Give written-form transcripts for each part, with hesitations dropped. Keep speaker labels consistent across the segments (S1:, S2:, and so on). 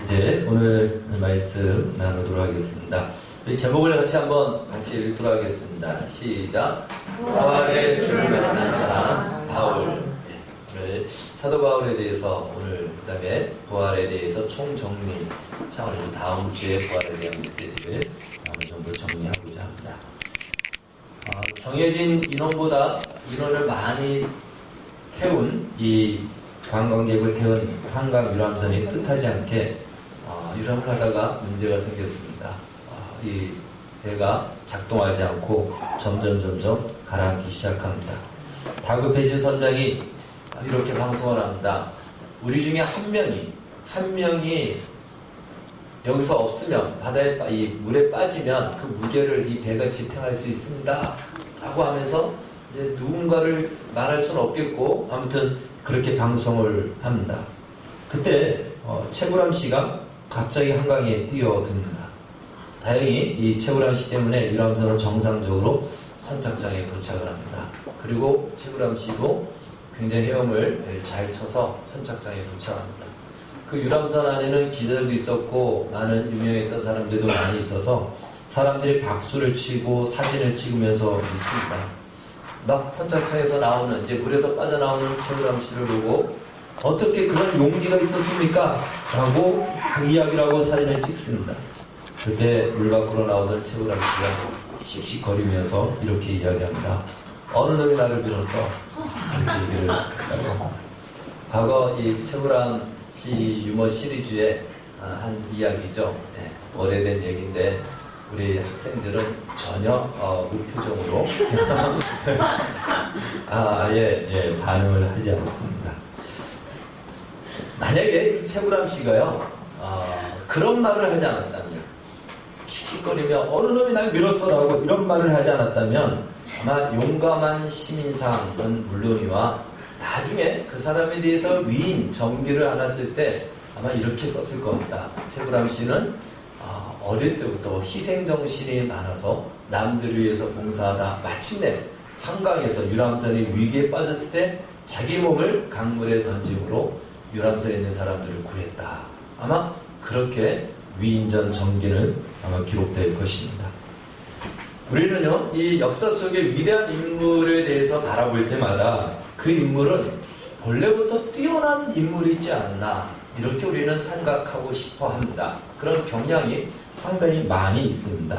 S1: 이제 오늘 말씀 나누도록 하겠습니다. 우리 제목을 같이 읽도록 하겠습니다. 시작. 부활의 주를 만난 사람 바울. 오늘 사도 바울에 대해서 오늘 그다음에 부활에 대해서 총정리 차원에서 다음 주에 부활에 대한 메시지를 어느 정도 정리하고자 합니다. 정해진 인원보다 인원을 많이 태운 이 관광객을 태운 한강 유람선이 뜻하지 않게 유람을 하다가 문제가 생겼습니다. 이 배가 작동하지 않고 점점 가라앉기 시작합니다. 다급해진 선장이 이렇게 방송을 합니다. 우리 중에 한 명이 여기서 없으면 바다에 이 물에 빠지면 그 무게를 이 배가 지탱할 수 있습니다. 라고 하면서 이제 누군가를 말할 수는 없겠고 아무튼 그렇게 방송을 합니다. 그때 최구람 씨가 갑자기 한강에 뛰어듭니다. 다행히 이 최구람 씨 때문에 유람선은 정상적으로 선착장에 도착을 합니다. 그리고 최구람 씨도 굉장히 헤엄을 잘 쳐서 선착장에 도착합니다. 그 유람선 안에는 기자들도 있었고 많은 유명했던 사람들도 많이 있어서 사람들이 박수를 치고 사진을 찍으면서 있습니다. 막 선착장에서 나오는 이제 물에서 빠져나오는 최구람 씨를 보고 어떻게 그런 용기가 있었습니까? 라고 이야기를 하고 사진을 찍습니다. 그때 물 밖으로 나오던 최구람 씨가 씩씩거리면서 이렇게 이야기합니다. 어느 놈이 나를 밀었어? 이렇게 얘기를 하고 과거 이 최구람 씨 유머 시리즈의 한 이야기죠. 네, 오래된 얘기인데 우리 학생들은 전혀 무표정으로 반응을 하지 않습니다. 만약에 이 최구람 씨가요 그런 말을 하지 않았다면 씩씩거리며 어느 놈이 날 밀었어라고 이런 말을 하지 않았다면 아마 용감한 시민상은 물론이와 나중에 그 사람에 대해서 위인 정기를 안았을 때 아마 이렇게 썼을 겁니다. 최구람 씨는 어릴 때부터 희생정신이 많아서 남들을 위해서 봉사하다 마침내 한강에서 유람선이 위기에 빠졌을 때 자기 몸을 강물에 던짐으로 유람선에 있는 사람들을 구했다. 아마 그렇게 위인전 정기는 아마 기록될 것입니다. 우리는요 이 역사 속의 위대한 인물에 대해서 바라볼 때마다 그 인물은 본래부터 뛰어난 인물이지 않나 이렇게 우리는 생각하고 싶어 합니다. 그런 경향이 상당히 많이 있습니다.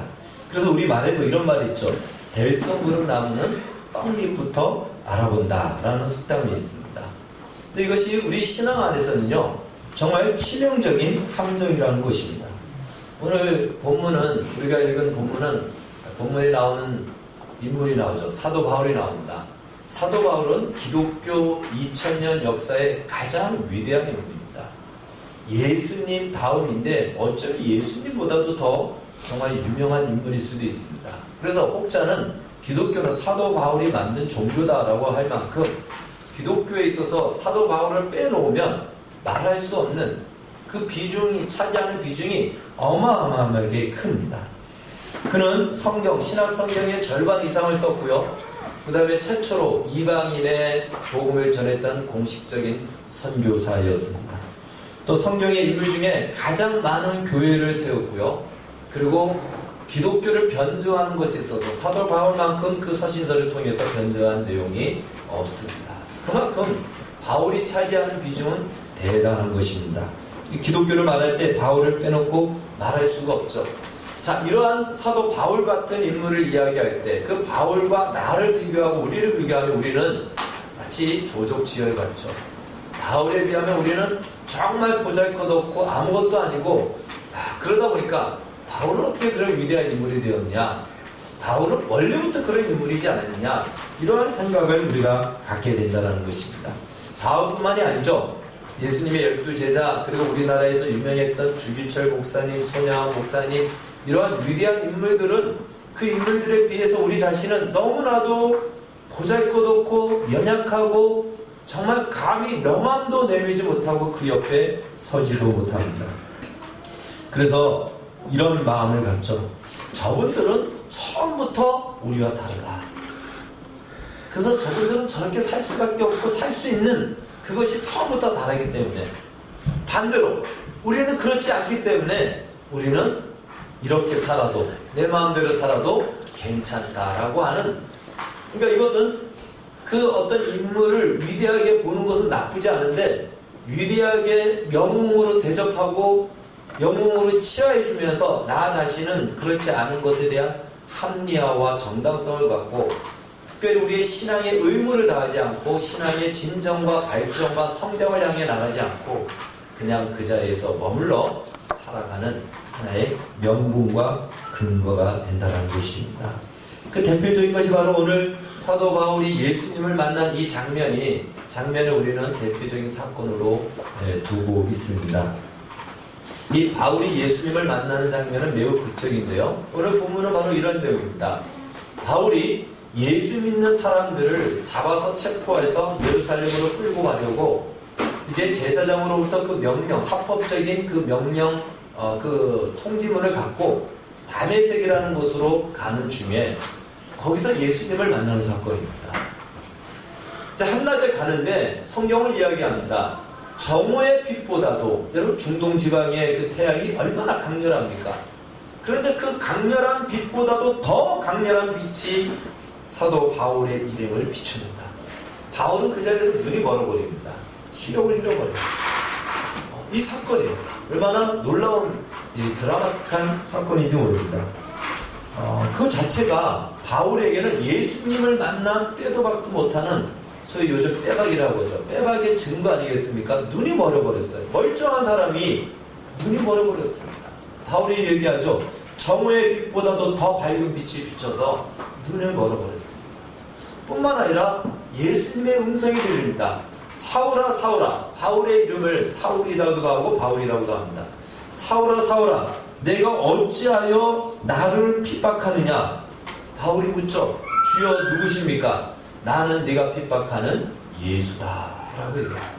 S1: 그래서 우리 말에도 이런 말이 있죠. 대성 부른 나무는 떡잎부터 알아본다 라는 속담이 있습니다. 근데 이것이 우리 신앙 안에서는요 정말 치명적인 함정이라는 것입니다. 오늘 본문은 우리가 읽은 본문에 나오는 인물이 나오죠. 사도 바울이 나옵니다. 사도 바울은 기독교 2000년 역사의 가장 위대한 인물입니다. 예수님 다음인데 어쩌면 예수님보다도 더 정말 유명한 인물일 수도 있습니다. 그래서 혹자는 기독교는 사도 바울이 만든 종교다라고 할 만큼 기독교에 있어서 사도 바울을 빼놓으면 말할 수 없는 그 비중이 차지하는 비중이 어마어마하게 큽니다. 그는 신약 성경의 절반 이상을 썼고요. 그 다음에 최초로 이방인의 복음을 전했던 공식적인 선교사였습니다. 또 성경의 인물 중에 가장 많은 교회를 세웠고요. 그리고 기독교를 변증하는 것에 있어서 사도 바울만큼 그 서신서를 통해서 변증한 내용이 없습니다. 그만큼 바울이 차지하는 비중은 대단한 것입니다. 기독교를 말할 때 바울을 빼놓고 말할 수가 없죠. 자, 이러한 사도 바울 같은 인물을 이야기할 때 그 바울과 나를 비교하고 우리를 비교하면 우리는 마치 조족지혈 같죠. 바울에 비하면 우리는 정말 보잘것없고 아무것도 아니고 그러다 보니까 바울은 어떻게 그런 위대한 인물이 되었냐, 바울은 원래부터 그런 인물이지 않았느냐, 이러한 생각을 우리가 갖게 된다는 것입니다. 바울뿐만이 아니죠. 예수님의 12제자 그리고 우리나라에서 유명했던 주기철 목사님, 손양원 목사님 이러한 위대한 인물들은 그 인물들에 비해서 우리 자신은 너무나도 보잘것없고 연약하고 정말 감히 명함도 내밀지 못하고 그 옆에 서지도 못합니다. 그래서 이런 마음을 갖죠. 저분들은 처음부터 우리와 다르다. 그래서 저분들은 저렇게 살 수밖에 없고 살 수 있는 그것이 처음부터 다르기 때문에 반대로 우리는 그렇지 않기 때문에 우리는 이렇게 살아도, 내 마음대로 살아도 괜찮다라고 하는, 그러니까 이것은 그 어떤 인물을 위대하게 보는 것은 나쁘지 않은데, 위대하게 영웅으로 대접하고 영웅으로 치하해주면서 나 자신은 그렇지 않은 것에 대한 합리화와 정당성을 갖고, 특별히 우리의 신앙의 의무를 다하지 않고 신앙의 진정과 발전과 성장을 향해 나가지 않고 그냥 그 자리에서 머물러 살아가는 하나의 명분과 근거가 된다는 것입니다. 그 대표적인 것이 바로 오늘 사도 바울이 예수님을 만난 이 장면을 우리는 대표적인 사건으로 두고 있습니다. 이 바울이 예수님을 만나는 장면은 매우 극적인데요. 오늘 본문은 바로 이런 내용입니다. 바울이 예수 믿는 사람들을 잡아서 체포해서 예루살렘으로 끌고 가려고 이제 제사장으로부터 그 명령, 합법적인 그 명령, 그 통지문을 갖고 다메섹이라는 곳으로 가는 중에 거기서 예수님을 만나는 사건입니다. 자, 한낮에 가는데 성경을 이야기합니다. 정오의 빛보다도, 여러분 중동 지방의 그 태양이 얼마나 강렬합니까? 그런데 그 강렬한 빛보다도 더 강렬한 빛이 사도 바울의 일행을 비춥니다. 바울은 그 자리에서 눈이 멀어버립니다. 시력을 잃어버립니다. 이 사건이 얼마나 놀라운 드라마틱한 사건인지 모릅니다. 그 자체가 바울에게는 예수님을 만나 빼도 박도 못하는 소위 요즘 빼박이라고 하죠. 빼박의 증거 아니겠습니까? 눈이 멀어버렸어요. 멀쩡한 사람이 눈이 멀어버렸습니다. 바울이 얘기하죠. 정오의 빛보다도 더 밝은 빛이 비쳐서 눈을 멀어버렸습니다. 뿐만 아니라 예수님의 음성이 들립니다. 사울아 사울아, 바울의 이름을 사울이라고도 하고 바울이라고도 합니다. 사울아 사울아, 내가 어찌하여 나를 핍박하느냐? 바울이 묻죠. 주여 누구십니까? 나는 네가 핍박하는 예수다 라고 얘기합니다.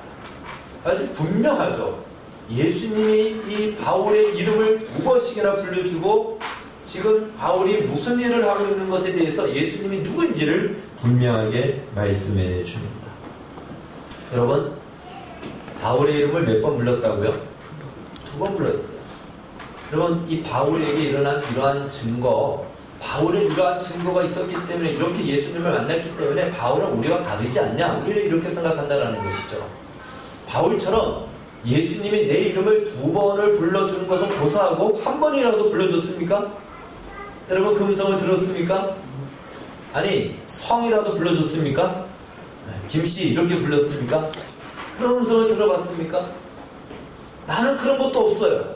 S1: 아주 분명하죠. 예수님이 이 바울의 이름을 2번씩이나 불러주고 지금 바울이 무슨 일을 하고 있는 것에 대해서 예수님이 누구인지를 분명하게 말씀해 줍니다. 여러분, 바울의 이름을 몇 번 불렀다고요? 2번 불렀어요. 여러분, 이 바울에게 일어난 이러한 증거, 바울은 이러한 증거가 있었기 때문에, 이렇게 예수님을 만났기 때문에 바울은 우리와 다르지 않냐? 우리는 이렇게 생각한다는 것이죠. 바울처럼 예수님이 내 이름을 2번을 불러주는 것을 고사하고 한 번이라도 불러줬습니까? 여러분 그 음성을 들었습니까? 아니 성이라도 불러줬습니까? 김씨 이렇게 불렀습니까? 그런 음성을 들어봤습니까? 나는 그런 것도 없어요.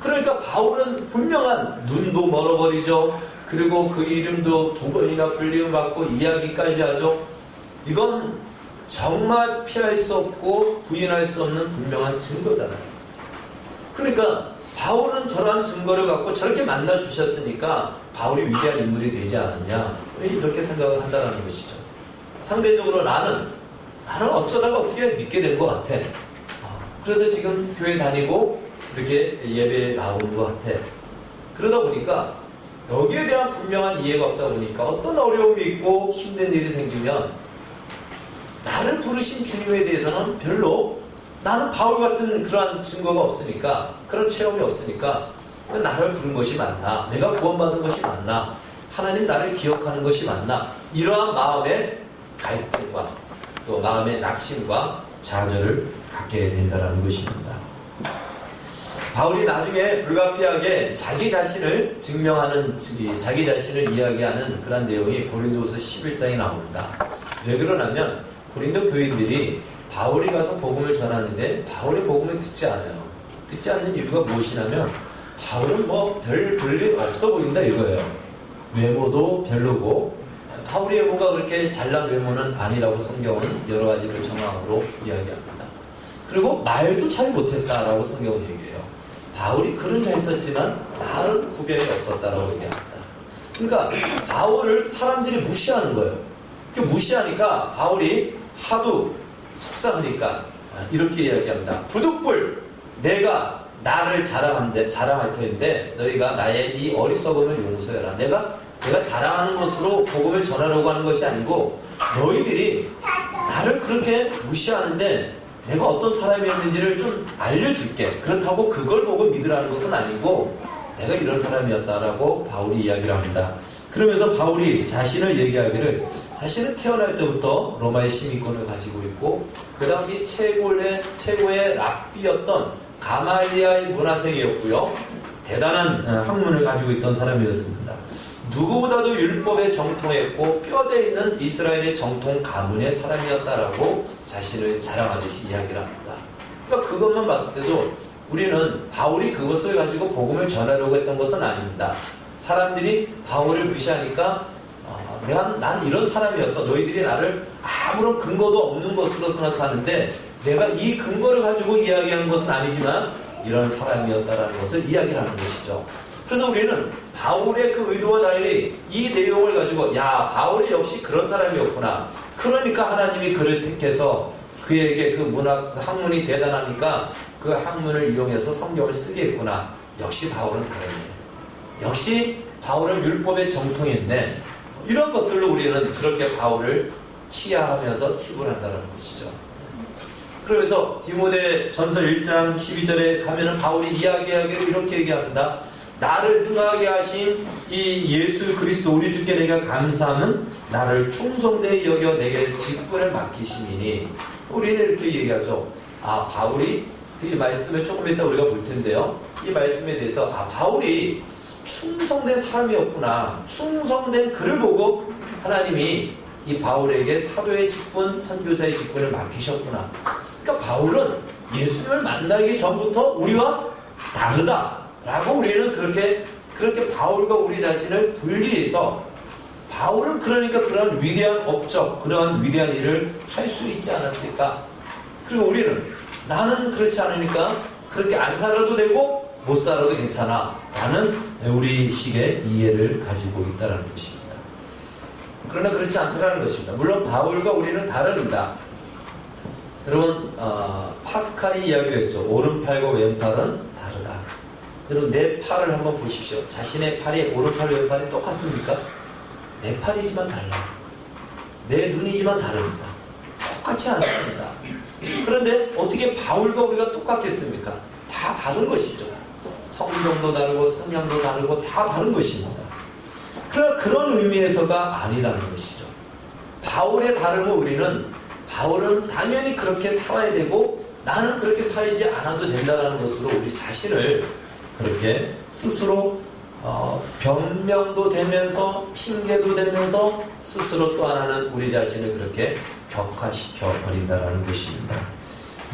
S1: 그러니까 바울은 분명한, 눈도 멀어버리죠. 그리고 그 이름도 2번이나 불림받고 이야기까지 하죠. 이건 정말 피할 수 없고 부인할 수 없는 분명한 증거잖아요. 그러니까 바울은 저러한 증거를 갖고 저렇게 만나 주셨으니까 바울이 위대한 인물이 되지 않았냐, 이렇게 생각을 한다는 것이죠. 상대적으로 나는 어쩌다가 어떻게 믿게 된 것 같아. 그래서 지금 교회 다니고 이렇게 예배에 나오는 것 같아. 그러다 보니까 여기에 대한 분명한 이해가 없다 보니까 어떤 어려움이 있고 힘든 일이 생기면 나를 부르신 주님에 대해서는 별로, 나는 바울 같은 그러한 증거가 없으니까, 그런 체험이 없으니까 나를 부른 것이 맞나, 내가 구원받은 것이 맞나, 하나님 나를 기억하는 것이 맞나, 이러한 마음의 갈등과 또 마음의 낙심과 좌절을 갖게 된다는 것입니다. 바울이 나중에 불가피하게 자기 자신을 증명하는, 자기 자신을 이야기하는 그런 내용이 고린도후서 11장에 나옵니다. 왜 그러냐면 고린도 교인들이 바울이 가서 복음을 전하는데 바울의 복음을 듣지 않아요. 듣지 않는 이유가 무엇이냐면 바울은 뭐 별 볼일 없어 보인다 이거예요. 외모도 별로고, 바울의 외모가 그렇게 잘난 외모는 아니라고 성경은 여러 가지를 정황으로 이야기합니다. 그리고 말도 잘 못했다라고 성경은 얘기해요. 바울이 글은 잘 썼지만 말은 구별이 없었다라고 얘기합니다. 그러니까 바울을 사람들이 무시하는 거예요. 무시하니까 바울이 하도 속상하니까 이렇게 이야기합니다. 부득불 내가 나를 자랑할 텐데 너희가 나의 이 어리석음을 용서해라. 내가 자랑하는 것으로 복음을 전하려고 하는 것이 아니고 너희들이 나를 그렇게 무시하는데 내가 어떤 사람이었는지를 좀 알려줄게. 그렇다고 그걸 보고 믿으라는 것은 아니고 내가 이런 사람이었다라고 바울이 이야기를 합니다. 그러면서 바울이 자신을 얘기하기를 자신은 태어날 때부터 로마의 시민권을 가지고 있고 그 당시 최고의 랍비였던 가말리아의 문화생이었고요. 대단한 학문을 가지고 있던 사람이었습니다. 누구보다도 율법에 정통했고 뼈대 있는 이스라엘의 정통 가문의 사람이었다라고 자신을 자랑하듯이 이야기를 합니다. 그러니까 그것만 봤을 때도 우리는 바울이 그것을 가지고 복음을 전하려고 했던 것은 아닙니다. 사람들이 바울을 무시하니까 난 이런 사람이었어. 너희들이 나를 아무런 근거도 없는 것으로 생각하는데 내가 이 근거를 가지고 이야기하는 것은 아니지만 이런 사람이었다라는 것을 이야기를 하는 것이죠. 그래서 우리는 바울의 그 의도와 달리 이 내용을 가지고 야, 바울이 역시 그런 사람이었구나. 그러니까 하나님이 그를 택해서 그에게 그 학문이 대단하니까 그 학문을 이용해서 성경을 쓰게 했구나. 역시 바울은 다르네. 역시 바울은 율법에 정통했네. 이런 것들로 우리는 그렇게 바울을 치하하면서 팁을 한다는 것이죠. 그래서 디모데 전서 1장 12절에 가면은 바울이 이야기하기를 이렇게 얘기합니다. 나를 능하게 하신 이 예수 그리스도 우리 주께 내가 감사함은 나를 충성되이 여겨 내게 직분을 맡기심이니. 우리는 이렇게 얘기하죠. 바울이 그 말씀을 조금 이따 우리가 볼 텐데요. 이 말씀에 대해서 바울이 충성된 사람이었구나. 충성된 그를 보고 하나님이 이 바울에게 사도의 직분, 선교사의 직분을 맡기셨구나. 그러니까 바울은 예수님을 만나기 전부터 우리와 다르다라고 우리는 그렇게 바울과 우리 자신을 분리해서 바울은 그러니까 그런 위대한 업적, 그러한 위대한 일을 할 수 있지 않았을까? 그리고 우리는 나는 그렇지 않으니까 그렇게 안 살아도 되고 못 살아도 괜찮아 라는 우리 식의 이해를 가지고 있다는 것입니다. 그러나 그렇지 않다는 것입니다. 물론 바울과 우리는 다릅니다. 여러분 파스칼이 이야기를 했죠. 오른팔과 왼팔은 다르다. 여러분 내 팔을 한번 보십시오. 자신의 팔이 오른팔 왼팔이 똑같습니까? 내 팔이지만 달라. 내 눈이지만 다릅니다. 똑같지 않습니다. 그런데 어떻게 바울과 우리가 똑같겠습니까? 다 다른 것이죠. 성경도 다르고 성향도 다르고 다 다른 것입니다. 그러나 그런 의미에서가 아니라는 것이죠. 바울의 다름을 우리는 바울은 당연히 그렇게 살아야 되고 나는 그렇게 살지 않아도 된다는 것으로 우리 자신을 그렇게 스스로 변명도 되면서 핑계도 되면서 스스로 또 하나는 우리 자신을 그렇게 격화시켜 버린다는 것입니다.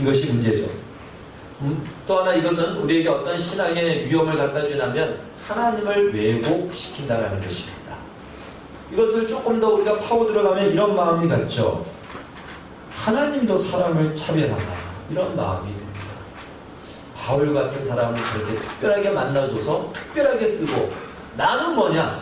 S1: 이것이 문제죠. 또 하나 이것은 우리에게 어떤 신앙의 위험을 갖다 주냐면 하나님을 왜곡시킨다는 것입니다. 이것을 조금 더 우리가 파고 들어가면 이런 마음이 같죠. 하나님도 사람을 차별하나 이런 마음이 듭니다. 바울 같은 사람은 저렇게 특별하게 만나줘서 특별하게 쓰고 나는 뭐냐?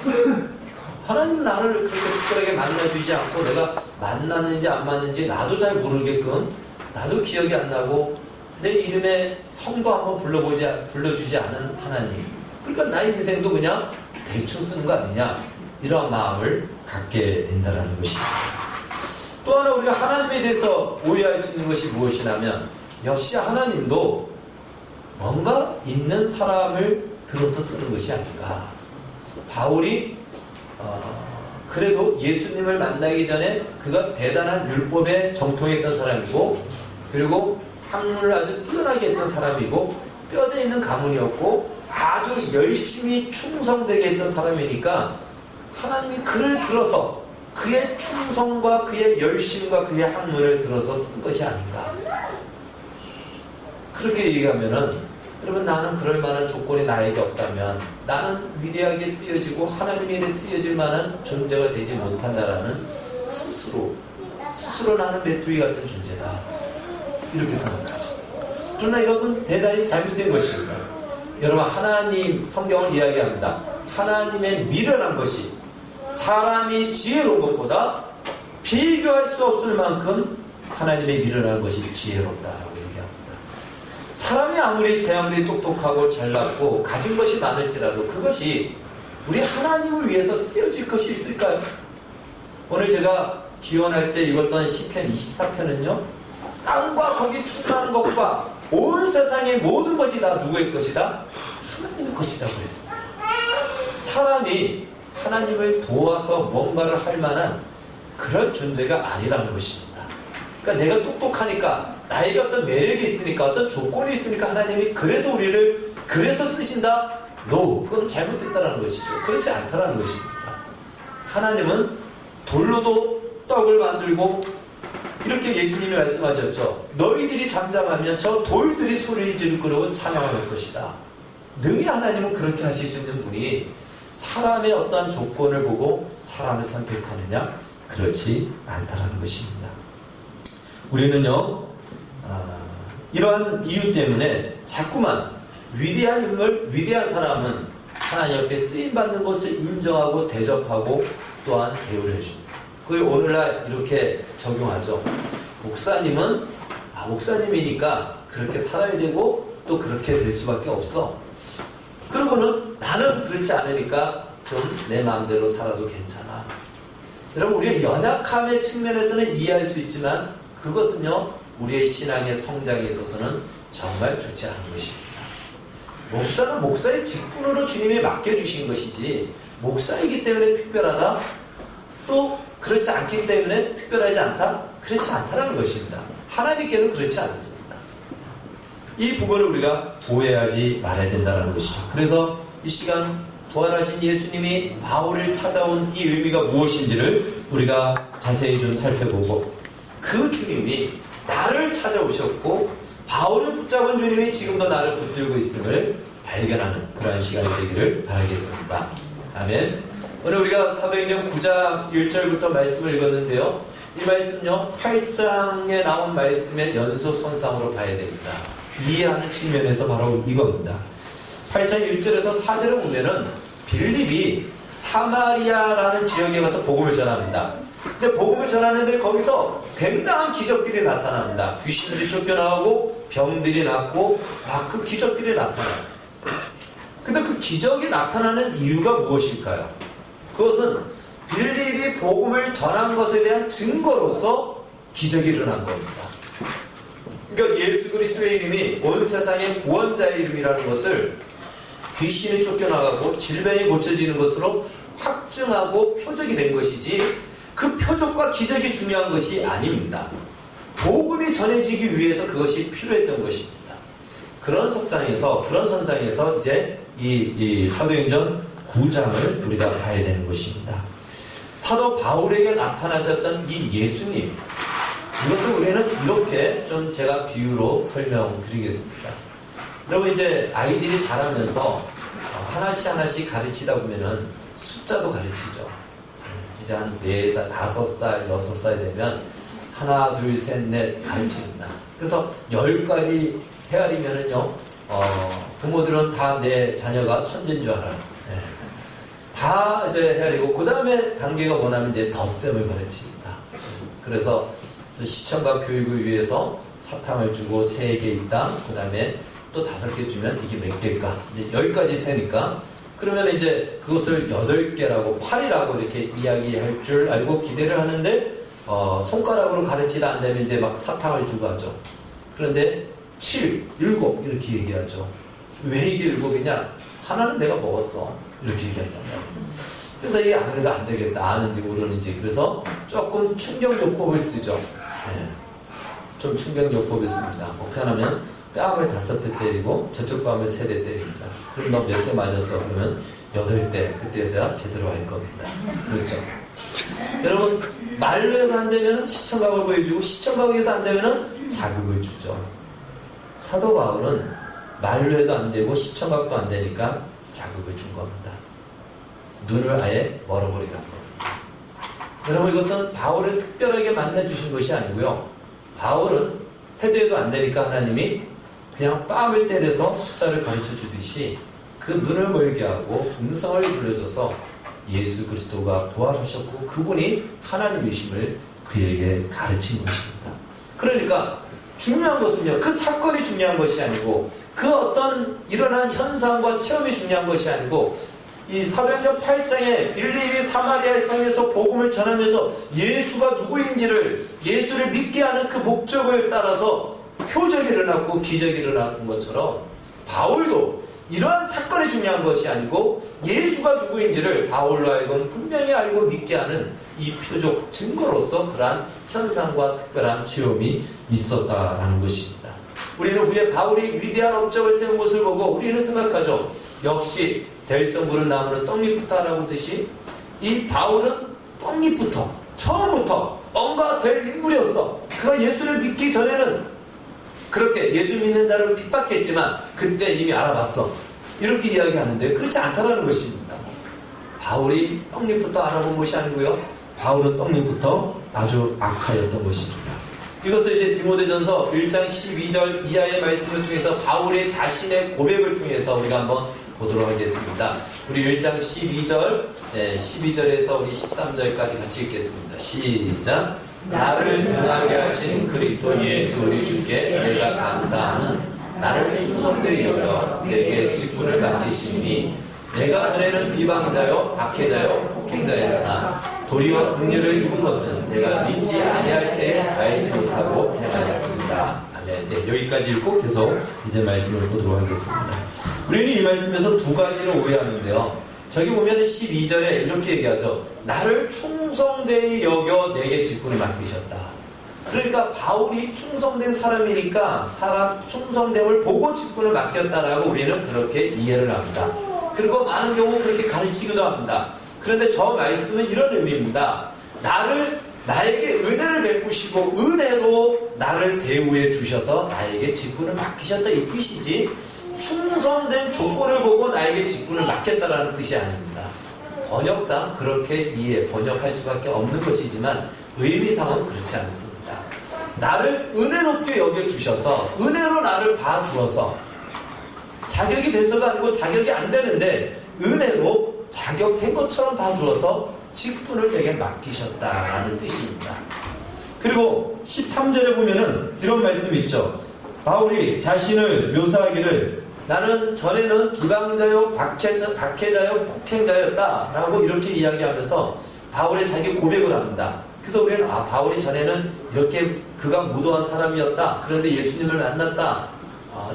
S1: 하나님 나를 그렇게 특별하게 만나주지 않고 내가 만났는지 안 만났는지 나도 잘 모르게끔 나도 기억이 안 나고 내 이름에 성도 한번 불러주지 않은 하나님. 그러니까 나의 인생도 그냥 대충 쓰는 거 아니냐 이런 마음을 갖게 된다는 것입니다. 또 하나 우리가 하나님에 대해서 오해할 수 있는 것이 무엇이냐면 역시 하나님도 뭔가 있는 사람을 들어서 쓰는 것이 아닌가. 바울이 그래도 예수님을 만나기 전에 그가 대단한 율법에 정통했던 사람이고 그리고 학문을 아주 뛰어나게 했던 사람이고 뼈대 있는 가문이었고 아주 열심히 충성되게 했던 사람이니까 하나님이 그를 들어서 그의 충성과 그의 열심과 그의 학문을 들어서 쓴 것이 아닌가. 그렇게 얘기하면은 여러분 나는 그럴 만한 조건이 나에게 없다면 나는 위대하게 쓰여지고 하나님에 대해 쓰여질 만한 존재가 되지 못한다라는 스스로 나는 메뚜기 같은 존재다 이렇게 생각하죠. 그러나 이것은 대단히 잘못된 것입니다. 여러분 하나님 성경을 이야기합니다. 하나님의 미련한 것이 사람이 지혜로운 것보다 비교할 수 없을 만큼 하나님의 미련한 것이 지혜롭다라고 얘기합니다. 사람이 아무리 똑똑하고 잘났고 가진 것이 많을지라도 그것이 우리 하나님을 위해서 쓰여질 것이 있을까요? 오늘 제가 기원할 때 읽었던 시편 24편은요 땅과 거기 충만한 것과 온 세상의 모든 것이 다 누구의 것이다? 하나님의 것이라고 했습니다. 사람이 하나님을 도와서 뭔가를 할 만한 그런 존재가 아니라는 것입니다. 그러니까 내가 똑똑하니까, 나에게 어떤 매력이 있으니까, 어떤 조건이 있으니까 하나님이 그래서 우리를 그래서 쓰신다? No, 그건 잘못됐다는 것이죠. 그렇지 않다는 것입니다. 하나님은 돌로도 떡을 만들고, 이렇게 예수님이 말씀하셨죠. 너희들이 잠잠하면 저 돌들이 소리 지를 거라고 찬양할 것이다. 능히 하나님은 그렇게 하실 수 있는 분이 사람의 어떠한 조건을 보고 사람을 선택하느냐? 그렇지 않다는 것입니다. 우리는요, 이러한 이유 때문에 자꾸만 위대한 인물, 위대한 사람은 하나님 앞에 쓰임받는 것을 인정하고 대접하고 또한 대우를 해줍니다. 그걸 오늘날 이렇게 적용하죠. 목사님은 목사님이니까 그렇게 살아야 되고 또 그렇게 될 수밖에 없어. 그러고는 나는 그렇지 않으니까 좀 내 마음대로 살아도 괜찮아. 여러분, 우리의 연약함의 측면에서는 이해할 수 있지만 그것은요, 우리의 신앙의 성장에 있어서는 정말 좋지 않은 것입니다. 목사는 목사의 직분으로 주님이 맡겨주신 것이지, 목사이기 때문에 특별하다? 또 그렇지 않기 때문에 특별하지 않다? 그렇지 않다는 것입니다. 하나님께는 그렇지 않습니다. 이 부분을 우리가 오해하지 말아야 된다는 것이죠. 그래서 이 시간 부활하신 예수님이 바울을 찾아온 이 의미가 무엇인지를 우리가 자세히 좀 살펴보고, 그 주님이 나를 찾아오셨고 바울을 붙잡은 주님이 지금도 나를 붙들고 있음을 발견하는 그러한 시간이 되기를 바라겠습니다. 아멘. 오늘 우리가 사도행전 9장 1절부터 말씀을 읽었는데요, 이 말씀은요 8장에 나온 말씀의 연속선상으로 봐야 됩니다. 이해하는 측면에서 바로 이겁니다. 8장 1절에서 4절을 보면은 빌립이 사마리아라는 지역에 가서 복음을 전합니다. 근데 복음을 전하는데 거기서 굉장한 기적들이 나타납니다. 귀신들이 쫓겨나오고 병들이 낫고 막 그 기적들이 나타나요. 근데 그 기적이 나타나는 이유가 무엇일까요? 그것은 빌립이 복음을 전한 것에 대한 증거로서 기적이 일어난 겁니다. 그러니까 예수 그리스도의 이름이 온 세상의 구원자의 이름이라는 것을 귀신이 쫓겨나가고 질병이 고쳐지는 것으로 확증하고 표적이 된 것이지, 그 표적과 기적이 중요한 것이 아닙니다. 복음이 전해지기 위해서 그것이 필요했던 것입니다. 그런 선상에서 이제 이 사도행전 9장을 우리가 봐야 되는 것입니다. 사도 바울에게 나타나셨던 이 예수님, 이것을 우리는 이렇게 좀 제가 비유로 설명드리겠습니다. 여러분, 이제 아이들이 자라면서 하나씩 가르치다 보면은 숫자도 가르치죠. 이제 한 4살, 5살, 6살 되면 하나, 둘, 셋, 넷 가르칩니다. 그래서 10까지 헤아리면은요, 부모들은 다 내 자녀가 천재인 줄 알아요. 다 이제 헤아리고, 그 다음에 단계가 뭐냐면 이제 덧셈을 가르칩니다. 그래서 시청각 교육을 위해서 사탕을 주고 3개 있다. 그 다음에 또 5개 주면 이게 몇 개일까? 이제 10까지 세니까, 그러면 이제 그것을 8개라고 8이라고 이렇게 이야기할 줄 알고 기대를 하는데, 손가락으로 가르치다 안 되면 이제 막 사탕을 주고 하죠. 그런데 7, 7 이렇게 얘기하죠. 왜 이게 7이냐? 하나는 내가 먹었어. 이렇게 얘기한단 말이에요. 그래서 이게 안 그래도 안 되겠다. 아는지 모르는지. 그래서 조금 충격요법을 쓰죠. 네. 좀 충격요법을 씁니다. 어떻게 하냐면 뺨을 5대 때리고 저쪽 뺨을 3대 때립니다. 그럼 너 몇 대 맞았어? 그러면 8대. 그때서야 제대로 할 겁니다. 그렇죠? 여러분, 말로 해서 안 되면 시청각을 보여주고, 시청각에서 안 되면 자극을 주죠. 사도 바울은 말로 해도 안 되고 시청각도 안 되니까 자극을 준 겁니다. 눈을 아예 멀어버리게 한 겁니다. 여러분, 이것은 바울을 특별하게 만나주신 것이 아니고요, 바울은 해도 안 되니까 하나님이 그냥 뺨을 때려서 숫자를 가르쳐 주듯이 그 눈을 멀게 하고 음성을 들려줘서 예수 그리스도가 부활하셨고 그분이 하나님이심을 그에게 가르친 것입니다. 그러니까 중요한 것은요, 그 사건이 중요한 것이 아니고, 그 어떤 일어난 현상과 체험이 중요한 것이 아니고, 이 사도행전 8장에 빌립이 사마리아 성에서 복음을 전하면서 예수가 누구인지를 예수를 믿게 하는 그 목적을 따라서 표적이 일어났고 기적이 일어난 것처럼 바울도 이러한 사건이 중요한 것이 아니고 예수가 누구인지를 바울로 하여금 분명히 알고 믿게 하는 이 표적 증거로서 그러한 현상과 특별한 체험이 있었다라는 것입니다. 우리는 후에 바울이 위대한 업적을 세운 것을 보고 우리는 생각하죠. 역시 대성 부른 나무는 떡잎부터 라고 하듯이 이 바울은 떡잎부터 처음부터 뭔가 될 인물이었어. 그가 예수를 믿기 전에는 그렇게 예수 믿는 자를 핍박했지만 그때 이미 알아봤어. 이렇게 이야기하는데 그렇지 않다라는 것입니다. 바울이 떡잎부터 알아본 것이 아니고요. 바울은 떡잎부터 아주 악하였던 것입니다. 이것을 이제 디모데전서 1장 12절 이하의 말씀을 통해서 바울의 자신의 고백을 통해서 우리가 한번 보도록 하겠습니다. 우리 1장 12절, 12절에서 우리 13절까지 같이 읽겠습니다. 시작. 나를 능하게 하신 그리스도 예수 우리 주께 내가 감사하는 나를 충성되이 여겨 내게 직분을 맡기시니 내가 전에는 비방자요 박해자요 폭행자였으나 도리와 긍휼을 입은 것은 내가 믿지 아니할 때에 알지 못하고 행하였습니다. 아멘. 네, 여기까지 읽고 계속 이제 말씀을 보도록 하겠습니다. 우리는 이 말씀에서 두 가지를 오해하는데요. 저기 보면 12절에 이렇게 얘기하죠. 나를 충성되이 여겨 내게 직분을 맡기셨다. 그러니까 바울이 충성된 사람이니까 사람 충성됨을 보고 직분을 맡겼다라고 우리는 그렇게 이해를 합니다. 그리고 많은 경우 그렇게 가르치기도 합니다. 그런데 저 말씀은 이런 의미입니다. 나에게 은혜를 베푸시고 은혜로 나를 대우해 주셔서 나에게 직분을 맡기셨다 이 뜻이지 충성된 조건을 보고 나에게 직분을 맡겼다라는 뜻이 아닙니다. 번역상 그렇게 번역할 수밖에 없는 것이지만 의미상은 그렇지 않습니다. 나를 은혜롭게 여겨주셔서 은혜로 나를 봐주어서 자격이 돼서도 아니고 자격이 안 되는데 은혜로 자격된 것처럼 봐주어서 직분을 내게 맡기셨다라는 뜻입니다. 그리고 13절에 보면은 이런 말씀이 있죠. 바울이 자신을 묘사하기를 나는 전에는 비방자요 박해자요 폭행자였다 라고 이렇게 이야기하면서 바울의 자기 고백을 합니다. 그래서 우리는 바울이 전에는 이렇게 그가 무도한 사람이었다. 그런데 예수님을 만났다.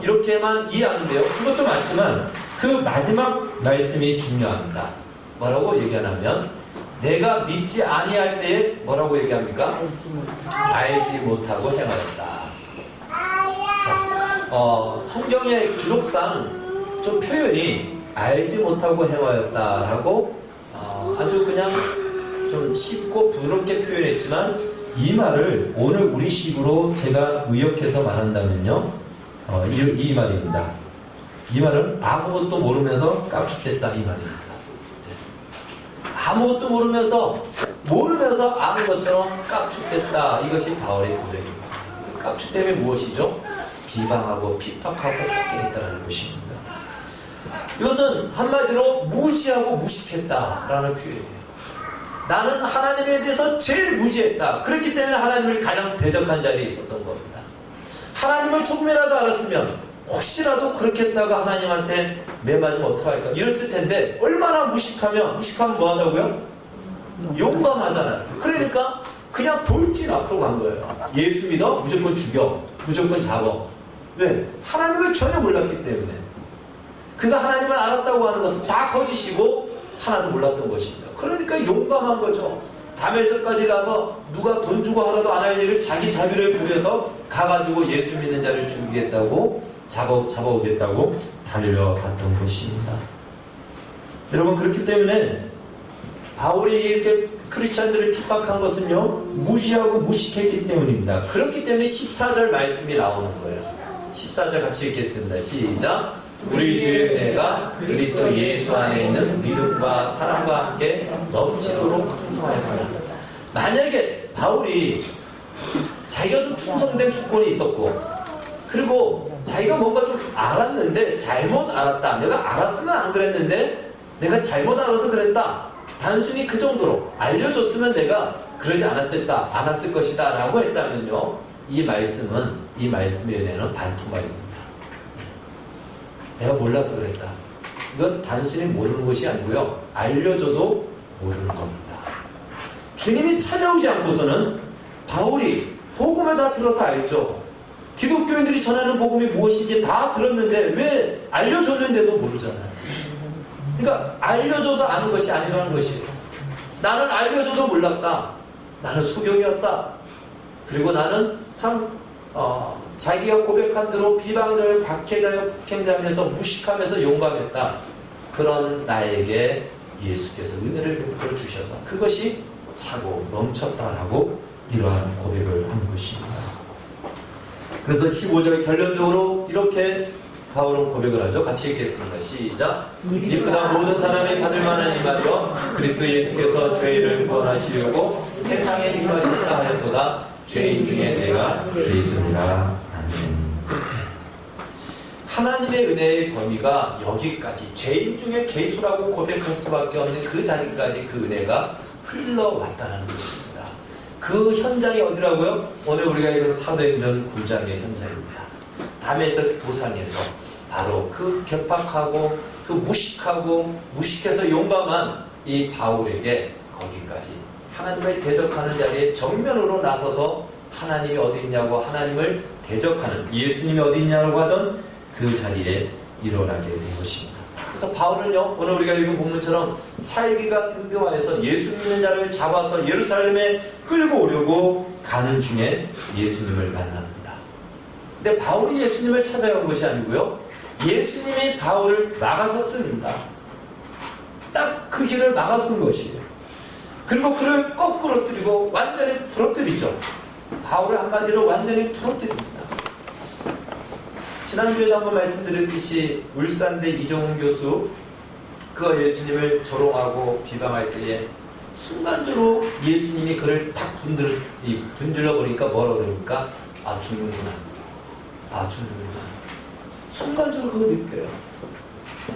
S1: 이렇게만 이해하는데요. 그것도 맞지만 그 마지막 말씀이 중요합니다. 뭐라고 얘기하냐면 내가 믿지 아니할 때에 뭐라고 얘기합니까? 알지 못하고 행하였다. 자, 성경의 기록상 좀 표현이 알지 못하고 행하였다라고 아주 그냥 좀 쉽고 부드럽게 표현했지만 이 말을 오늘 우리식으로 제가 의역해서 말한다면요. 이 말입니다. 이 말은 아무것도 모르면서 깜축됐다 이 말입니다. 아무것도 모르면서 아는 것처럼 깜축됐다. 이것이 바울의 고백입니다. 그 깜축됨이 무엇이죠? 비방하고 핍박하고 폭행했다는 것입니다. 이것은 한마디로 무시하고 무식했다라는 표현이에요. 나는 하나님에 대해서 제일 무지했다. 그렇기 때문에 하나님을 가장 대적한 자리에 있었던 겁니다. 하나님을 조금이라도 알았으면 혹시라도 그렇게 했다가 하나님한테 매맞으면 어떡할까 이랬을 텐데 얼마나 무식하면 뭐 하자고요? 용감하잖아요. 그러니까 그냥 돌진 앞으로 간 거예요. 예수 믿어? 무조건 죽여. 무조건 잡아. 왜? 하나님을 전혀 몰랐기 때문에. 그가 하나님을 알았다고 하는 것은 다 거짓이고 하나도 몰랐던 것입니다. 그러니까 용감한 거죠. 다메섹까지 가서 누가 돈 주고 하라도 안 할 일을 자기 자비를 부려서 가가지고 예수 믿는 자를 죽이겠다고 잡아오겠다고 달려갔던 것입니다. 여러분 그렇기 때문에 바울이 이렇게 크리스찬들을 핍박한 것은요 무시하고 무식했기 때문입니다. 그렇기 때문에 14절 말씀이 나오는 거예요. 14절 같이 읽겠습니다. 시작. 우리 주의 은혜가 그리스도 예수 안에 있는 믿음과 사랑과 함께 넘치도록 풍성하였구나. 만약에 바울이 자기가 좀 충성된 조건이 있었고 그리고 자기가 뭔가 좀 알았는데 잘못 알았다. 내가 알았으면 안 그랬는데 내가 잘못 알아서 그랬다. 단순히 그 정도로 알려줬으면 내가 그러지 않았을 것이다 라고 했다면요 이 말씀의 은혜는 반토막입니다. 내가 몰라서 그랬다. 이건 단순히 모르는 것이 아니고요. 알려줘도 모르는 겁니다. 주님이 찾아오지 않고서는 바울이 복음을 다 들어서 알죠. 기독교인들이 전하는 복음이 무엇인지 다 들었는데 왜 알려줬는데도 모르잖아요. 그러니까 알려줘서 아는 것이 아니라는 것이에요. 나는 알려줘도 몰랐다. 나는 소경이었다. 그리고 나는 참 자기가 고백한 대로 비방자여 박해자여 폭행자면서 무식하면서 용감했다. 그런 나에게 예수께서 은혜를 베풀어 주셔서 그것이 차고 넘쳤다라고 이러한 고백을 한 것입니다. 그래서 15절 결론적으로 이렇게 바울은 고백을 하죠. 같이 읽겠습니다. 시작. 믿으나 모든 사람이 받을 만한 이 말이여 그리스도 예수께서 죄를 구원하시려고 세상에 임하셨다 하였도다. 죄인 중에 내가 예수니라. 아멘. 하나님의 은혜의 범위가 여기까지 죄인 중에 개수라고 고백할 수밖에 없는 그 자리까지 그 은혜가 흘러왔다는 것입니다. 그 현장이 어디라고요? 오늘 우리가 읽은 사도행전 9장의 현장입니다. 다메섹 도상에서 바로 그 격박하고 그 무식해서 용감한 이 바울에게 거기까지 하나님을 대적하는 자리에 정면으로 나서서 하나님이 어디 있냐고 하나님을 대적하는 예수님이 어디 있냐고 하던 그 자리에 일어나게 된 것입니다. 그래서 바울은요, 오늘 우리가 읽은 본문처럼 살기가 든든하여서 예수 믿는 자를 잡아서 예루살렘에 끌고 오려고 가는 중에 예수님을 만납니다. 근데 바울이 예수님을 찾아간 것이 아니고요, 예수님이 바울을 막아섰습니다. 딱 그 길을 막아선 것이에요. 그리고 그를 거꾸로 뜨리고 완전히 부러뜨리죠. 바울을 한마디로 완전히 부러뜨립니다. 지난주에도 한번 말씀드렸듯이 울산대 이종훈 교수 그가 예수님을 조롱하고 비방할 때에 순간적으로 예수님이 그를 탁 분질러 버리니까 뭐라 그러니까 아 죽는구나. 아 죽는구나. 순간적으로 그거 느껴요.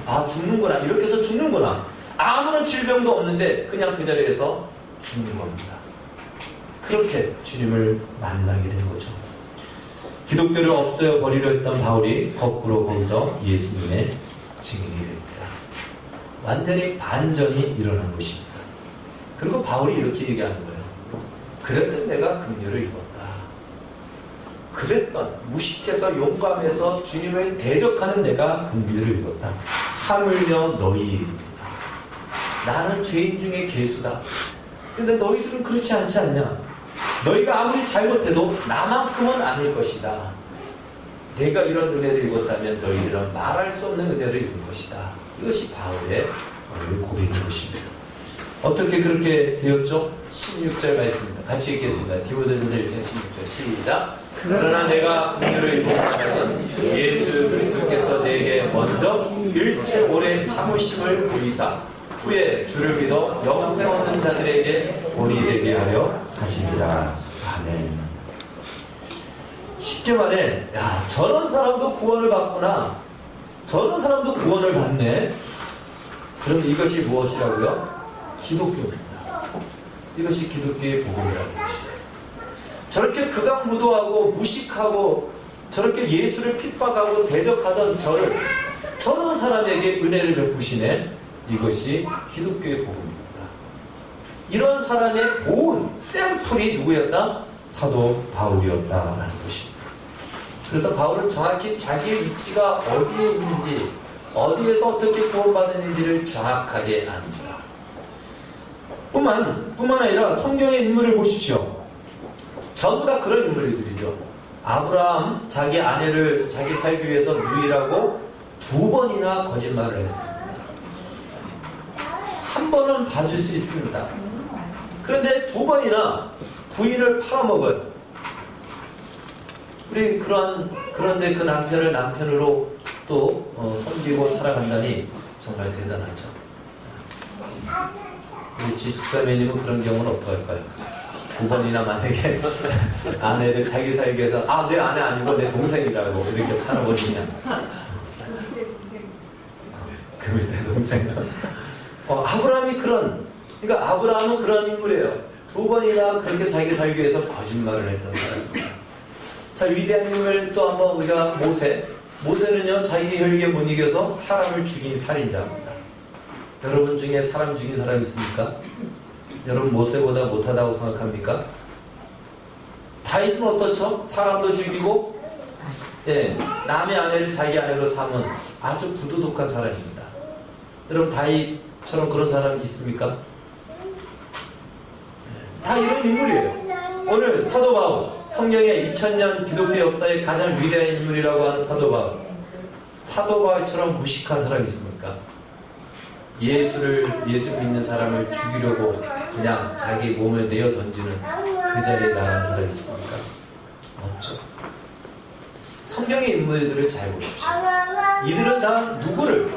S1: 아 죽는구나. 이렇게 해서 죽는구나. 아무런 질병도 없는데 그냥 그 자리에서 죽는 겁니다. 그렇게 주님을 만나게 된 거죠. 기독교를 없애어 버리려 했던 바울이 거꾸로 거기서 예수님의 증인이 됩니다. 완전히 반전이 일어난 것입니다. 그리고 바울이 이렇게 얘기하는 거예요. 그랬던 내가 긍휼을 입었다. 그랬던 무식해서 용감해서 주님을 대적하는 내가 긍휼을 입었다. 하물며 너희입니다. 나는 죄인 중에 괴수다. 근데 너희들은 그렇지 않지 않냐? 너희가 아무리 잘못해도 나만큼은 아닐 것이다. 내가 이런 은혜를 입었다면 너희들은 말할 수 없는 은혜를 입은 것이다. 이것이 바울의 고백인 것입니다. 어떻게 그렇게 되었죠? 16절 말씀입니다. 같이 읽겠습니다. 디모데전서 1장 16절 시작. 그러나 내가 긍휼을 입은 자는 예수 그리스도께서 내게 먼저 일체 오래 참으심을 보이사 후에 주를 믿어 영생 얻는 자들에게 본이 되게 하려 하시니라. 아멘. 쉽게 말해, 야, 저런 사람도 구원을 받구나. 저런 사람도 구원을 받네. 그럼 이것이 무엇이라고요? 기독교입니다. 이것이 기독교의 복음이라는 것이에요. 저렇게 극악무도하고 무식하고 저렇게 예수를 핍박하고 대적하던 저런 사람에게 은혜를 베푸시네. 이것이 기독교의 복음입니다. 이런 사람의 모은 샘플이 누구였다? 사도 바울이었다라는 것입니다. 그래서 바울은 정확히 자기의 위치가 어디에 있는지, 어디에서 어떻게 구원받았는지를 정확하게 압니다. 뿐만 아니라 성경의 인물을 보십시오. 전부 다 그런 인물들이죠. 아브라함, 자기 아내를 자기 살기 위해서 누이라고 2번이나 거짓말을 했습니다. 한 번은 봐줄 수 있습니다. 그런데 2번이나 부인을 팔아먹어요. 우리 그런데 그 남편을 남편으로 또 섬기고 살아간다니 정말 대단하죠. 우리 지숙자매님은 그런 경우는 어떡할까요? 2번이나 만약에 아내를 자기 살기 위해서 내 아내 아니고 내 동생이라고 이렇게 팔아버리냐. 그 밑에 동생. 그러니까 아브라함은 그런 인물이에요. 2번이나 그렇게 자기 살기 위해서 거짓말을 했던 사람입니다. 자, 위대한 인물 또 한번 우리가 모세. 모세는요, 자기 혈기에 못 이겨서 사람을 죽인 살인자입니다. 여러분 중에 사람 죽인 사람 있습니까? 여러분 모세보다 못하다고 생각합니까? 다윗은 어떻죠? 사람도 죽이고, 예, 남의 아내를 자기 아내로 삼은 아주 부도덕한 사람입니다. 여러분 다윗처럼 그런 사람 있습니까? 다 이런 인물이에요. 오늘 사도 바울, 성경의 2000년 기독교 역사의 가장 위대한 인물이라고 하는 사도 바울. 사도 바울처럼 무식한 사람이 있습니까? 예수 믿는 사람을 죽이려고 그냥 자기 몸을 내어 던지는 그 자리에 나가는 사람이 있습니까? 없죠. 성경의 인물들을 잘 보십시오. 이들은 다 누구를,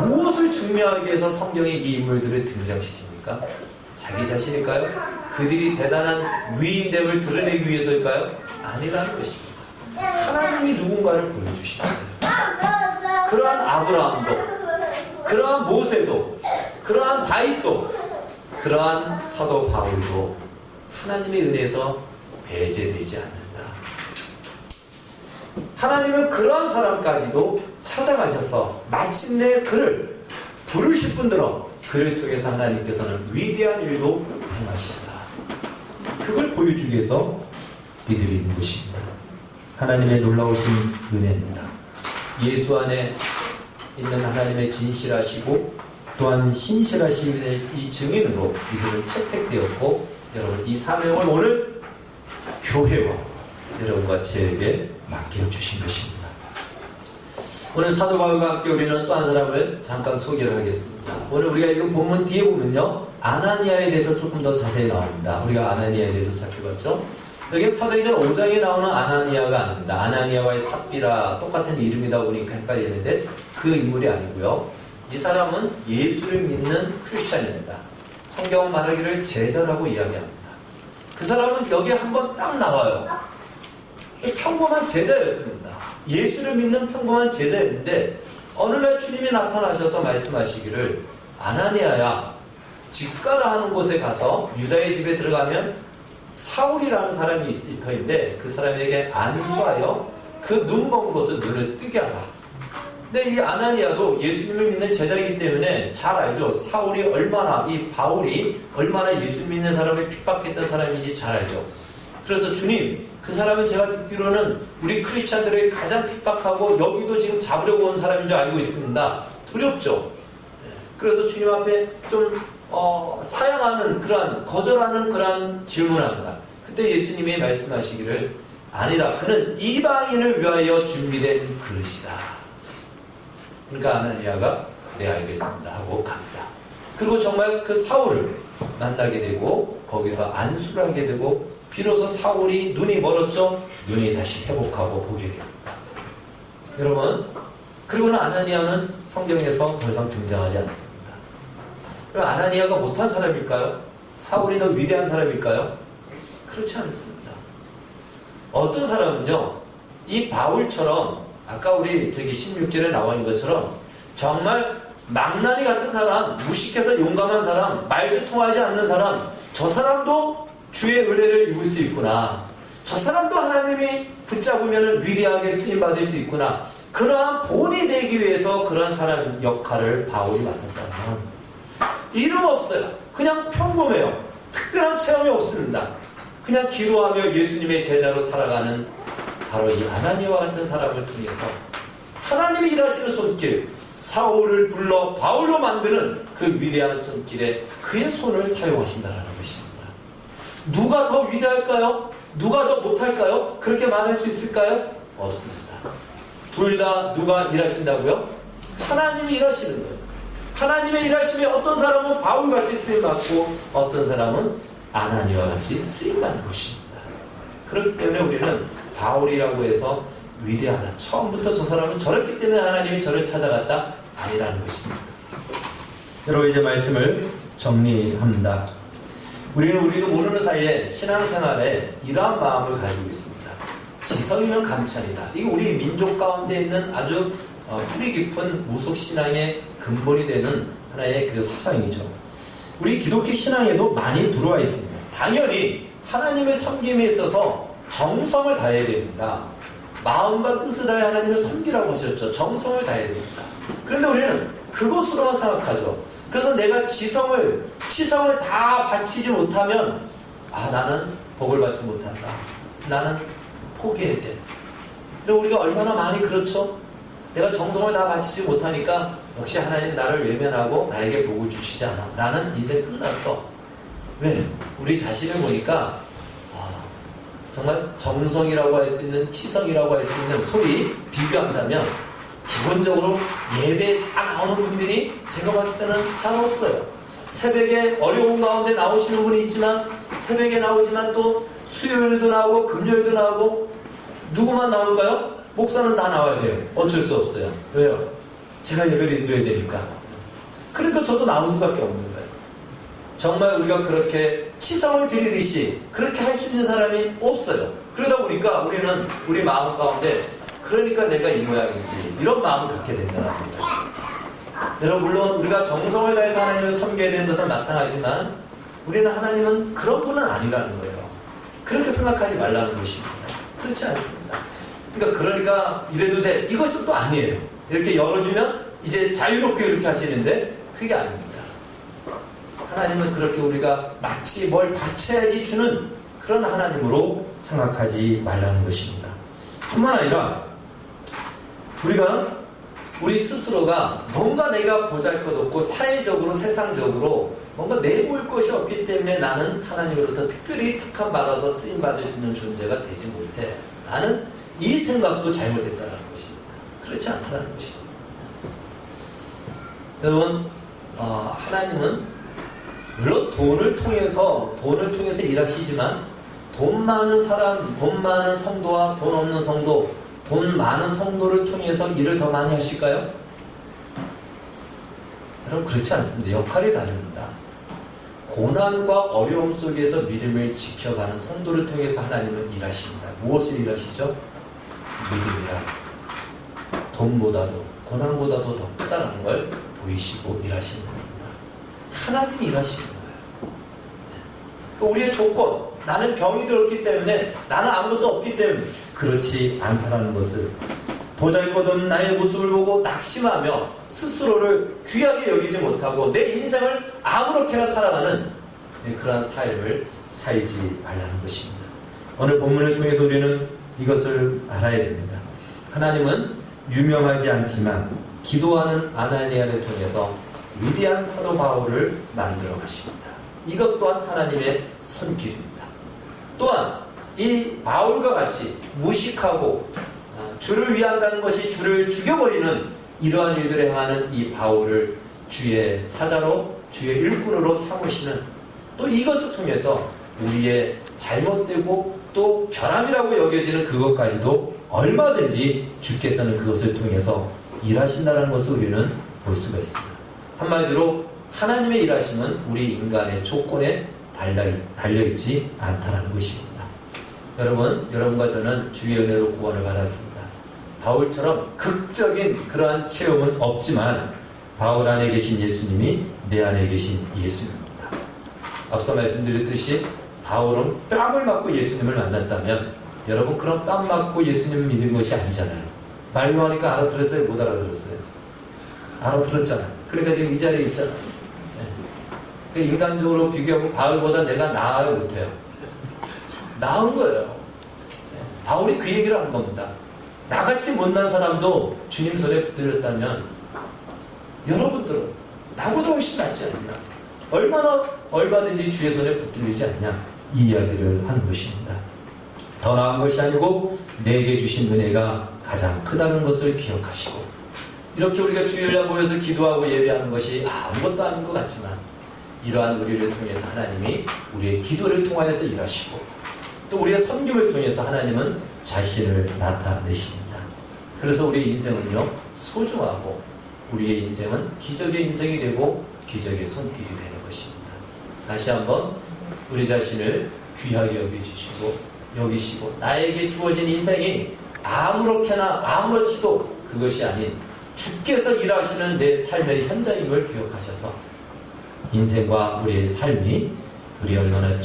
S1: 무엇을 증명하기 위해서 성경에 이 인물들을 등장시킵니까? 자기 자신일까요? 그들이 대단한 위인됨을 드러내기 위해서일까요? 아니라는 것입니다. 하나님이 누군가를 보여주십니다. 그러한 아브라함도, 그러한 모세도, 그러한 다윗도, 그러한 사도 바울도 하나님의 은혜에서 배제되지 않는다. 하나님은 그러한 사람까지도 찾아가셔서 마침내 그를 부르실 분들은 그를 통해서 하나님께서는 위대한 일도 행하신다. 그걸 보여주기 위해서 이들이 있는 것입니다. 하나님의 놀라우신 은혜입니다. 예수 안에 있는 하나님의 진실하시고 또한 신실하신 이 증인으로 이들은 채택되었고, 여러분 이 사명을 오늘 교회와 여러분과 저에게 맡겨주신 것입니다. 오늘 사도 바울과 함께 우리는 또 한 사람을 잠깐 소개를 하겠습니다. 오늘 우리가 이 본문 뒤에 보면요, 아나니아에 대해서 조금 더 자세히 나옵니다. 우리가 아나니아에 대해서 살펴봤죠. 여기 사도행전 5장에 나오는 아나니아가 아닙니다. 아나니아와의 삽비라 똑같은 이름이다 보니까 헷갈리는데 그 인물이 아니고요. 이 사람은 예수를 믿는 크리스찬입니다. 성경은 말하기를 제자라고 이야기합니다. 그 사람은 여기에 한번 딱 나와요. 평범한 제자였습니다. 예수를 믿는 평범한 제자였는데 어느 날 주님이 나타나셔서 말씀하시기를, 아나니아야, 집 가라 하는 곳에 가서 유다의 집에 들어가면 사울이라는 사람이 있을 터인데 그 사람에게 안수하여 그 눈 먼 곳을 눈을 뜨게 하라. 근데 이 아나니아도 예수님을 믿는 제자이기 때문에 잘 알죠. 사울이 얼마나, 이 바울이 얼마나 예수 믿는 사람을 핍박했던 사람인지 잘 알죠. 그래서 주님, 그 사람은 제가 듣기로는 우리 크리스찬들에게 가장 핍박하고 여기도 지금 잡으려고 온 사람인 줄 알고 있습니다. 두렵죠. 그래서 주님 앞에 좀 사양하는 그러한, 거절하는 그러한 질문을 합니다. 그때 예수님이 말씀하시기를, 아니다, 그는 이방인을 위하여 준비된 그릇이다. 그러니까 아나니아가 네 알겠습니다 하고 갑니다. 그리고 정말 그 사울을 만나게 되고 거기서 안수를 하게 되고 비로소 사울이 눈이 멀었죠. 눈이 다시 회복하고 보게 됩니다. 여러분, 그리고는 아나니아는 성경에서 더 이상 등장하지 않습니다. 그럼 아나니아가 못한 사람일까요? 사울이 더 위대한 사람일까요? 그렇지 않습니다. 어떤 사람은요, 이 바울처럼 아까 우리 저기 16절에 나와 있는 것처럼 정말 망나니 같은 사람, 무식해서 용감한 사람, 말도 통하지 않는 사람, 저 사람도 주의 은혜를 입을 수 있구나. 저 사람도 하나님이 붙잡으면 위대하게 쓰임받을 수 있구나. 그러한 본이 되기 위해서 그런 사람 역할을 바울이 맡았다면, 이름 없어요. 그냥 평범해요. 특별한 체험이 없습니다. 그냥 기도하며 예수님의 제자로 살아가는 바로 이 아나니아와 같은 사람을 통해서 하나님이 일하시는 손길, 사울을 불러 바울로 만드는 그 위대한 손길에 그의 손을 사용하신다는 것입니다. 누가 더 위대할까요? 누가 더 못할까요? 그렇게 말할 수 있을까요? 없습니다. 둘 다 누가 일하신다고요? 하나님이 일하시는 거예요. 하나님의 일하심에 어떤 사람은 바울같이 쓰임받고 어떤 사람은 아나니아와 같이 쓰임받는 것입니다. 그렇기 때문에 우리는 바울이라고 해서 위대하다, 처음부터 저 사람은 저랬기 때문에 하나님이 저를 찾아갔다, 아니라는 것입니다. 여러분, 이제 말씀을 정리합니다. 우리도 모르는 사이에 신앙생활에 이러한 마음을 가지고 있습니다. 지성이면 감천이다. 이게 우리 민족 가운데 있는 아주 뿌리 깊은 무속신앙의 근본이 되는 하나의 그 사상이죠. 우리 기독교 신앙에도 많이 들어와 있습니다. 당연히 하나님의 섬김에 있어서 정성을 다해야 됩니다. 마음과 뜻을 다해 하나님을 섬기라고 하셨죠. 정성을 다해야 됩니다. 그런데 우리는 그것으로만 생각하죠. 그래서 내가 치성을 다 바치지 못하면 나는 복을 받지 못한다. 나는 포기해야 돼. 그리고 우리가 얼마나 많이 그렇죠? 내가 정성을 다 바치지 못하니까 역시 하나님 나를 외면하고 나에게 복을 주시지 않아. 나는 인생 끝났어. 왜? 우리 자신을 보니까 정말 정성이라고 할 수 있는, 치성이라고 할 수 있는, 소위 비교한다면 기본적으로 예배에 다 나오는 분들이 제가 봤을 때는 잘 없어요. 새벽에 어려운 가운데 나오시는 분이 있지만, 새벽에 나오지만 또 수요일에도 나오고 금요일에도 나오고. 누구만 나올까요? 목사는 다 나와야 돼요. 어쩔 수 없어요. 왜요? 제가 예배를 인도해야 되니까. 그러니까 저도 나올 수밖에 없는 거예요. 정말 우리가 그렇게 치성을 드리듯이 그렇게 할 수 있는 사람이 없어요. 그러다 보니까 우리는 우리 마음 가운데 그러니까 내가 이 모양이지, 이런 마음을 갖게 된다는 겁니다. 여러분, 물론 우리가 정성을 다해서 하나님을 섬겨야 되는 것은 마땅하지만 우리는 하나님은 그런 분은 아니라는 거예요. 그렇게 생각하지 말라는 것입니다. 그렇지 않습니다. 그러니까 이래도 돼, 이것은 또 아니에요. 이렇게 열어주면 이제 자유롭게 이렇게 하시는데 그게 아닙니다. 하나님은 그렇게 우리가 마치 뭘 바쳐야지 주는 그런 하나님으로 생각하지 말라는 것입니다. 뿐만 아니라 우리 스스로가 뭔가 내가 보잘것없고 사회적으로 세상적으로 뭔가 내보일 것이 없기 때문에 나는 하나님으로부터 특별히 특함받아서 쓰임받을 수 있는 존재가 되지 못해, 나는 이 생각도 잘못됐다는 것입니다. 그렇지 않다는 것입니다. 여러분, 하나님은 물론 돈을 통해서 일하시지만 돈 많은 사람, 돈 많은 성도와 돈 없는 성도, 돈 많은 성도를 통해서 일을 더 많이 하실까요? 여러분, 그렇지 않습니다. 역할이 다릅니다. 고난과 어려움 속에서 믿음을 지켜가는 성도를 통해서 하나님은 일하십니다. 무엇을 일하시죠? 믿음이라. 돈보다도, 고난보다도 더 크다는 걸 보이시고 일하시는 겁니다. 하나님이 일하시는 거예요. 우리의 조건, 나는 병이 들었기 때문에, 나는 아무것도 없기 때문에 그렇지 않다는 것을, 보잘것없는 나의 모습을 보고 낙심하며 스스로를 귀하게 여기지 못하고 내 인생을 아무렇게나 살아가는 그러한 삶을 살지 말라는 것입니다. 오늘 본문을 통해서 우리는 이것을 알아야 됩니다. 하나님은 유명하지 않지만 기도하는 아나니아를 통해서 위대한 사도 바울을 만들어 가십니다. 이것 또한 하나님의 손길입니다. 또한 이 바울과 같이 무식하고 주를 위한다는 것이 주를 죽여버리는 이러한 일들에 행하는 이 바울을 주의 사자로, 주의 일꾼으로 삼으시는, 또 이것을 통해서 우리의 잘못되고 또 변함이라고 여겨지는 그것까지도 얼마든지 주께서는 그것을 통해서 일하신다는 것을 우리는 볼 수가 있습니다. 한마디로 하나님의 일하심은 우리 인간의 조건에 달려있지 않다는 것입니다. 여러분과 저는 주의 은혜로 구원을 받았습니다. 바울처럼 극적인 그러한 체험은 없지만 바울 안에 계신 예수님이 내 안에 계신 예수님입니다. 앞서 말씀드렸듯이 바울은 뺨을 맞고 예수님을 만났다면 여러분, 그런 뺨 맞고 예수님을 믿은 것이 아니잖아요. 말로 하니까 알아들었어요? 못 알아들었어요? 알아들었잖아요. 그러니까 지금 이 자리에 있잖아요. 네. 인간적으로 비교하면 바울보다 내가 나아요, 못해요? 나은 거예요. 네. 바울이 그 얘기를 한 겁니다. 나같이 못난 사람도 주님 손에 붙들렸다면 여러분들은 나보다 훨씬 낫지 않냐, 얼마든지 주의 손에 붙들리지 않냐, 이 이야기를 하는 것입니다. 더 나은 것이 아니고 내게 주신 은혜가 가장 크다는 것을 기억하시고, 이렇게 우리가 주일날 모여서 기도하고 예배하는 것이 아무것도 아닌 것 같지만 이러한 우리를 통해서 하나님이 우리의 기도를 통하여서 일하시고, 또 우리의 섬김을 통해서 하나님은 자신을 나타내십니다. 그래서 우리의 인생은요, 소중하고 우리의 인생은 기적의 인생이 되고 기적의 손길이 되는 것입니다. 다시 한번 우리 자신을 귀하게 여기시고 나에게 주어진 인생이 아무렇게나 아무렇지도 그것이 아닌 주께서 일하시는 내 삶의 현장임을 기억하셔서 인생과 우리의 삶이 우리 얼마나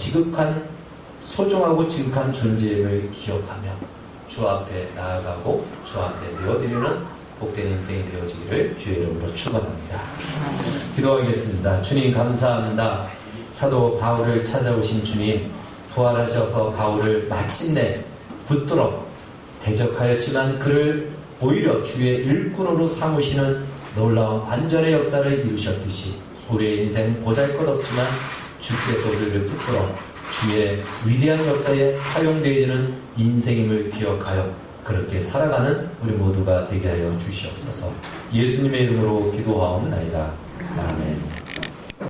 S1: 소중하고 지극한 존재임을 기억하며 주 앞에 나아가고 주 앞에 내어드리는 복된 인생이 되어지기를 주의 이름으로 축원합니다. 기도하겠습니다. 주님 감사합니다. 사도 바울을 찾아오신 주님, 부활하셔서 바울을 마침내 붙들어 대적하였지만 그를 오히려 주의 일꾼으로 삼으시는 놀라운 반전의 역사를 이루셨듯이 우리의 인생 보잘것없지만 주께서 우리를 붙들어 주의 위대한 역사에 사용되어지는 인생임을 기억하여 그렇게 살아가는 우리 모두가 되게 하여 주시옵소서. 예수님의 이름으로 기도하옵나이다. 아멘.